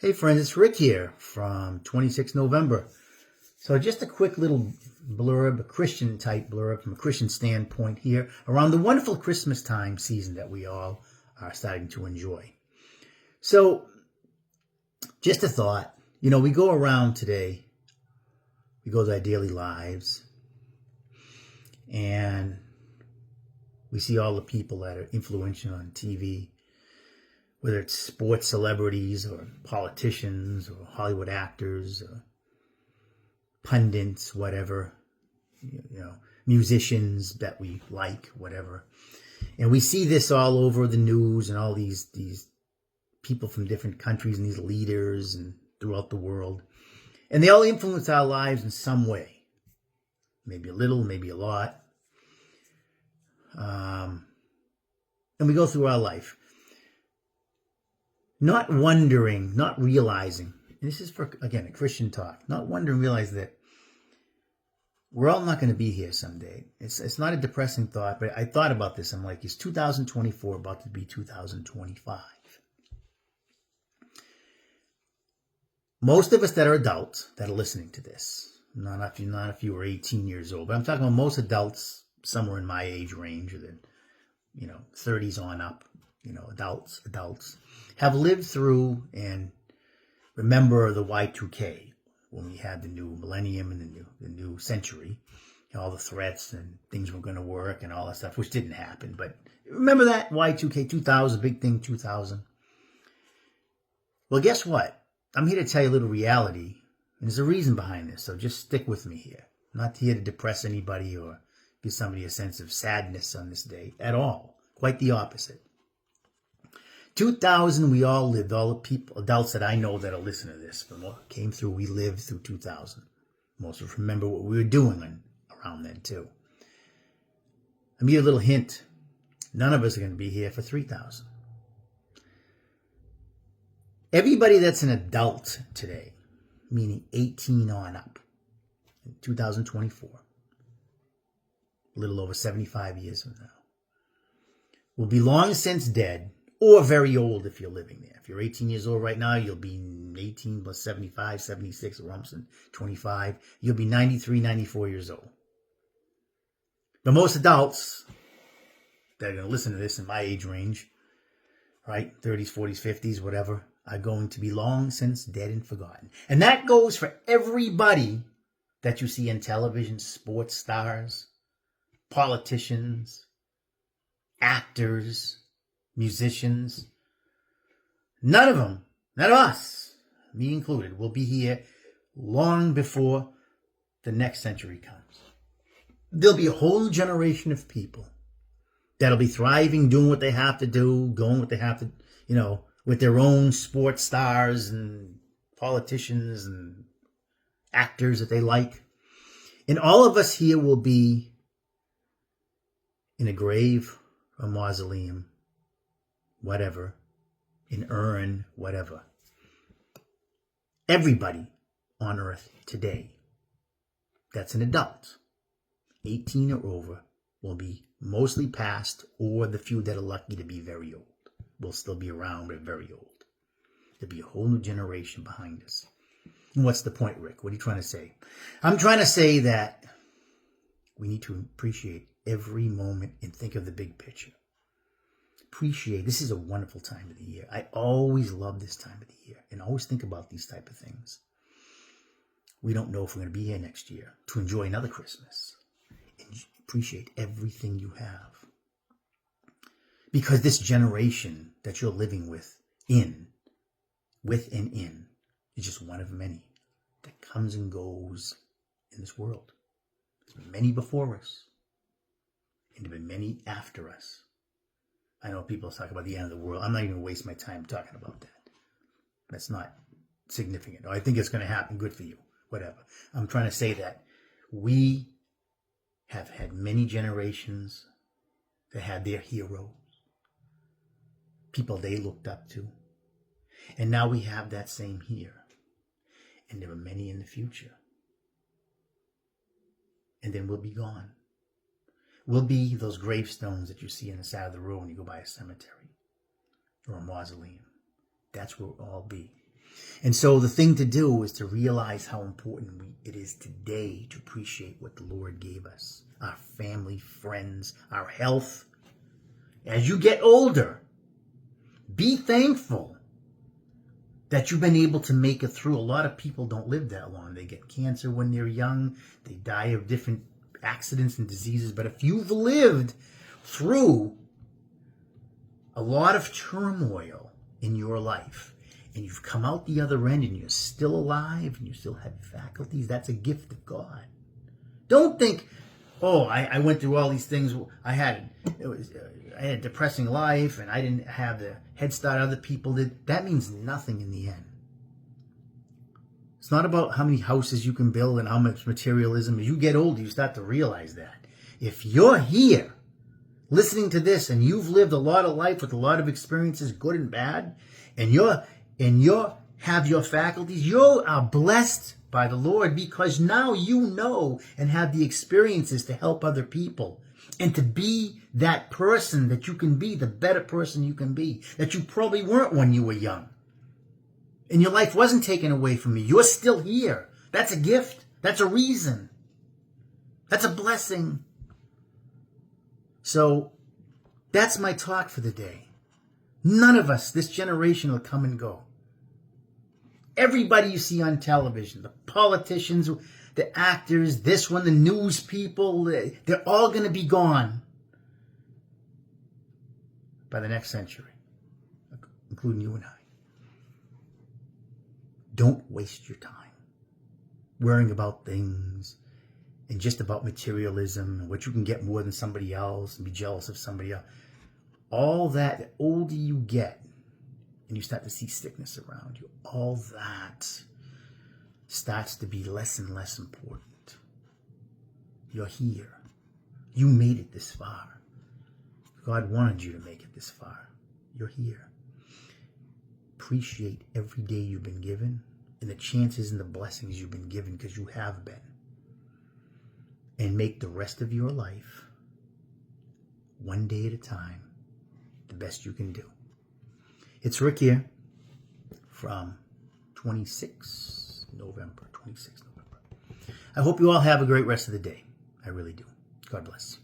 Hey friends, it's Rick here from 26 November. So just a quick little blurb, a Christian type blurb from a Christian standpoint here around the wonderful Christmas time season that we all are starting to enjoy. So just a thought, we go around today, we go to our daily lives, and we see all the people that are influential on TV, whether it's sports celebrities or politicians or Hollywood actors or pundits, whatever, musicians that we like, whatever. And we see this all over the news and all these people from different countries and these leaders and throughout the world. And they all influence our lives in some way. Maybe a little, maybe a lot. And we go through our life. Not wondering, not realizing, and this is for, again, a Christian talk, not wondering, realize that we're all not going to be here someday. It's not a depressing thought, but I thought about this. I'm like, is 2024 about to be 2025? Most of us that are adults that are listening to this, not if you were 18 years old, but I'm talking about most adults somewhere in my age range, or then, 30s on up, adults have lived through and remember the Y2K, when we had the new millennium and the new century, all the threats and things were going to work and all that stuff, which didn't happen. But remember that Y2K 2000, big thing 2000. Well, guess what? I'm here to tell you a little reality, and there's a reason behind this, so just stick with me here. I'm not here to depress anybody or give somebody a sense of sadness on this day at all. Quite the opposite. 2000, we all lived, all the people, adults that I know that are listening to this, came through, we lived through 2000. Most of us remember what we were doing around then too. I'll give you a little hint. None of us are going to be here for 3000. Everybody that's an adult today, meaning 18 on up, in 2024, a little over 75 years from now, will be long since dead, or very old if you're living there. If you're 18 years old right now, you'll be 18 plus 75, 76, Rumson, 25. You'll be 93, 94 years old. But most adults that are going to listen to this in my age range, right, 30s, 40s, 50s, whatever, are going to be long since dead and forgotten. And that goes for everybody that you see in television, sports stars, politicians, actors, musicians. None of them, none of us, me included, will be here long before the next century comes. There'll be a whole generation of people that'll be thriving, doing what they have to do, going what they have to, with their own sports stars and politicians and actors that they like. And all of us here will be in a grave, a mausoleum, whatever, an urn, whatever. Everybody on earth today that's an adult, 18 or over, will be mostly past, or the few that are lucky to be very old will still be around, but very old. There'll be a whole new generation behind us. And what's the point, Rick? What are you trying to say? I'm trying to say that we need to appreciate every moment and think of the big picture. Appreciate, this is a wonderful time of the year. I always love this time of the year and always think about these type of things. We don't know if we're going to be here next year to enjoy another Christmas. And appreciate everything you have. Because this generation that you're living with and in, is just one of many that comes and goes in this world. There's been many before us, and there have been many after us. I know people talk about the end of the world. I'm not even going to waste my time talking about that. That's not significant. I think it's going to happen. Good for you. Whatever. I'm trying to say that we have had many generations that had their heroes, people they looked up to. And now we have that same here. And there are many in the future. And then we'll be gone. We'll be those gravestones that you see on the side of the road when you go by a cemetery or a mausoleum. That's where we'll all be. And so the thing to do is to realize how important it is today to appreciate what the Lord gave us, our family, friends, our health. As you get older, be thankful that you've been able to make it through. A lot of people don't live that long. They get cancer when they're young. They die of different accidents and diseases. But if you've lived through a lot of turmoil in your life, and you've come out the other end and you're still alive and you still have faculties, that's a gift of God. Don't think, oh, I went through all these things. I had a depressing life and I didn't have the head start other people did. That means nothing in the end. It's not about how many houses you can build and how much materialism. As you get older, you start to realize that. If you're here listening to this and you've lived a lot of life with a lot of experiences, good and bad, and you have your faculties, you are blessed by the Lord, because now you know and have the experiences to help other people and to be that person that you can be, the better person you can be, that you probably weren't when you were young. And your life wasn't taken away from you. You're still here. That's a gift. That's a reason. That's a blessing. So that's my talk for the day. None of us, this generation, will come and go. Everybody you see on television, the politicians, the actors, this one, the news people, they're all going to be gone by the next century, including you and I. Don't waste your time worrying about things and just about materialism and what you can get more than somebody else and be jealous of somebody else. All that, the older you get and you start to see sickness around you, all that starts to be less and less important. You're here. You made it this far. God wanted you to make it this far. You're here. Appreciate every day you've been given and the chances and the blessings you've been given, because you have been. And make the rest of your life, one day at a time, the best you can do. It's Rick here from 26 November. I hope you all have a great rest of the day. I really do. God bless.